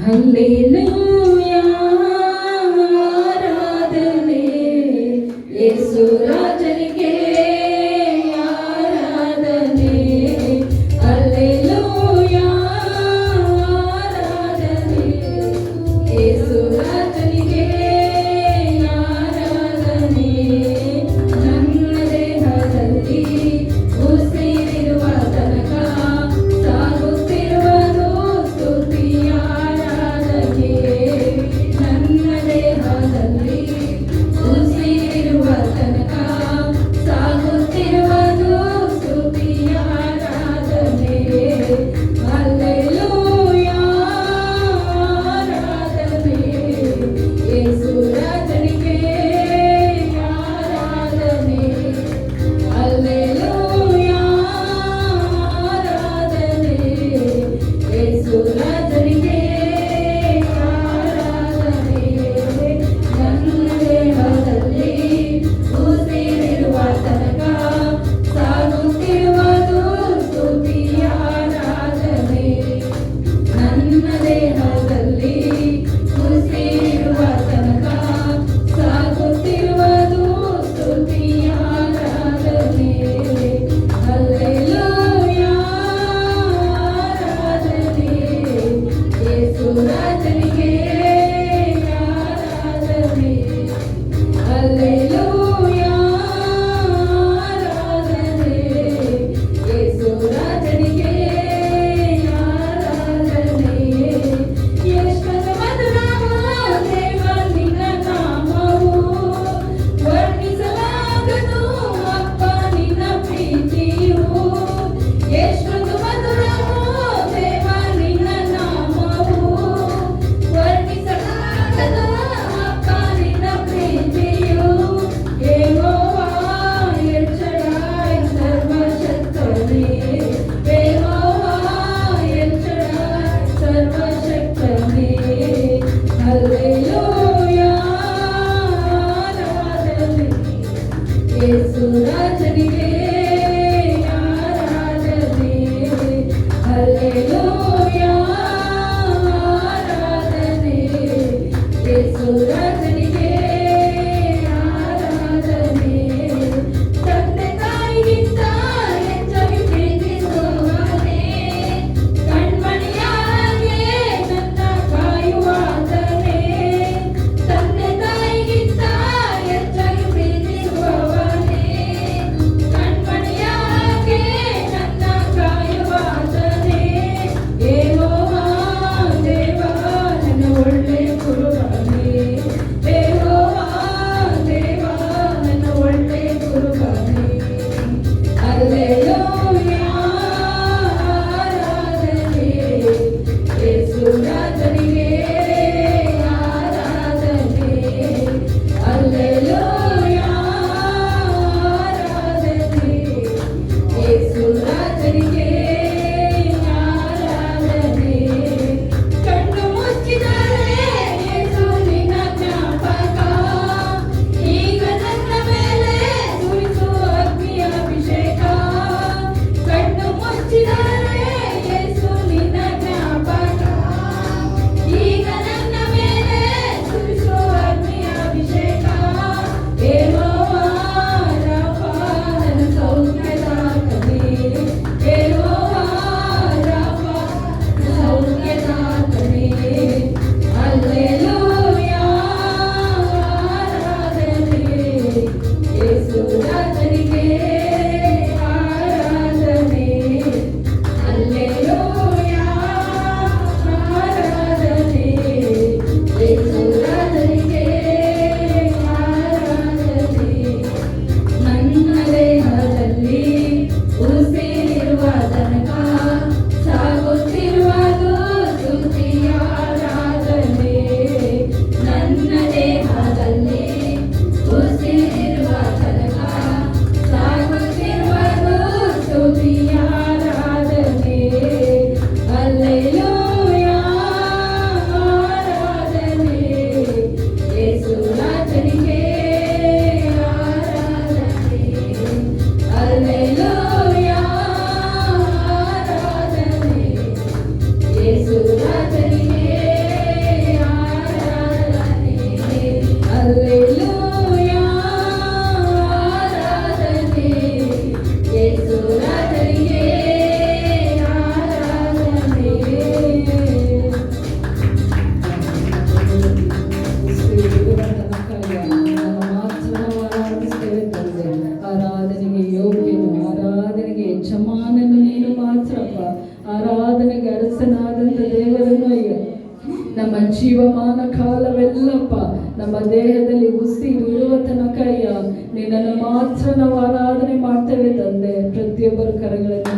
Hallelujah ಆರಾಧನೆ ಯೇಸು ರಾಜನಿಗೆ ಆರಾಧನೆ. ಹಲ್ಲೆಲೂಯಾ ಆರಾಧನೆ ಯೇಸು ರಾಜನಿಗೆ ಆರಾಧನೆ. ನನ್ನ ದೇಹದಲ್ಲಿ ಉಸಿರಿರುವ ತನಕ ಸಾಗುತ್ತಿರುವುದು ಸ್ತುತಿಯ ಆರಾಧನೆ. ನನ್ನ ದೇಹದಲ್ಲಿ ಉಸಿರಿರುವ ತನಕ ಸಾಗುತ್ತಿರುವುದು ಸ್ತುತಿಯ ಆರಾಧನೆ. ಹಲ್ಲೆಲೂಯಾ ಆರಾಧನೆ ಯೇಸು ರಾಜನಿಗೆ ಆರಾಧನೆ. ಹಲ್ಲೆಲೂಯಾ ಆರಾಧನೆ ಯೇಸು ರಾಜನಿಗೆ ಆರಾಧನೆ. ನನ್ನ ದೇಹದಲ್ಲಿ ಉಸಿರಿರುವ ತನಕ ಸಾಗುತ್ತಿರುವುದು ಸ್ತುತಿಯ ಆರಾಧನೆ. ನನ್ನ ದೇಹದಲ್ಲಿ ಉಸಿರಿರುವ ತನಕ ಸಾಗುತ್ತಿರುವುದು ಸ್ತುತಿಯ ಆರಾಧನೆ. ಹಲ್ಲೆಲೂಯಾ ಆರಾಧನೆ ಯೇಸು ರಾಜನಿಗೆ ಆರಾಧನೆ. ಹಲ್ಲೆಲೂಯಾ ಆರಾಧನೆ ಯೇಸು ರಾಜನಿಗೆ ಆರಾಧನೆ. ಎಷ್ಟೊಂದು ಮಧುರವೋ ದೇವ ನಿನ್ನ ನಾಮವು, ವರ್ಣಿಸಲಾಗದು ಅಪ್ಪ ನಿನ್ನ ಪ್ರೀತಿಯು. ಎಷ್ಟೊಂದು ಮಧುರವೋ ದೇವ ನಿನ್ನ ನಾಮವು, ವರ್ಣಿಸಲಾಗದು ಅಪ್ಪ ನಿನ್ನ ಪ್ರೀತಿಯು. ಯೆಹೋವಾ ಎಲ್ ಶಡ್ಡೈ ಸರ್ವಶಕ್ತನೇ, ಯೆಹೋವಾ ಎಲ್ ಶಡ್ಡೈ ಸರ್ವಶಕ್ತನೇ. ಹಲ್ಲೆಲೂಯಾ ಆರಾಧನೆ ಯೇಸು ರಾಜನಿಗೆ ಆರಾಧನೆ. ಹಲ್ಲೆಲೂಯಾ ಆರಾಧನೆ ಯೇಸು ರಾಜನಿಗೆ ಆರಾಧನೆ. ತಂದೆ ತಾಯಿಗಿಂತ ಹೆಚ್ಚಾಗಿ ಪ್ರೀತಿಸುವವನೇ, ಕಣ್ಮಣಿಯಾಗೆ ನನ್ನ ಕಾಯುವಾತನೇ. ತಂದೆ ತಾಯಿಗಿಂತ ಹೆಚ್ಚಾಗಿ ಪ್ರೀತಿಸುವವನೇ, ಕಣ್ಮಣಿಯಾಗೆ ನನ್ನ ಕಾಯುವಾತನೇ. ಯೆಹೋವಾ ಕಾಲವೆಲ್ಲಪ್ಪ ನಮ್ಮ ದೇಹದಲ್ಲಿ ಉಸಿರು ಇರುವ ತನಕಯ್ಯ ನಿನ್ನನ್ನು ಮಾತ್ರ ನಾವು ಆರಾಧನೆ ಮಾಡ್ತೇವೆ ತಂದೆ. ಪ್ರತಿಯೊಬ್ಬರ ಕರಗಳನ್ನು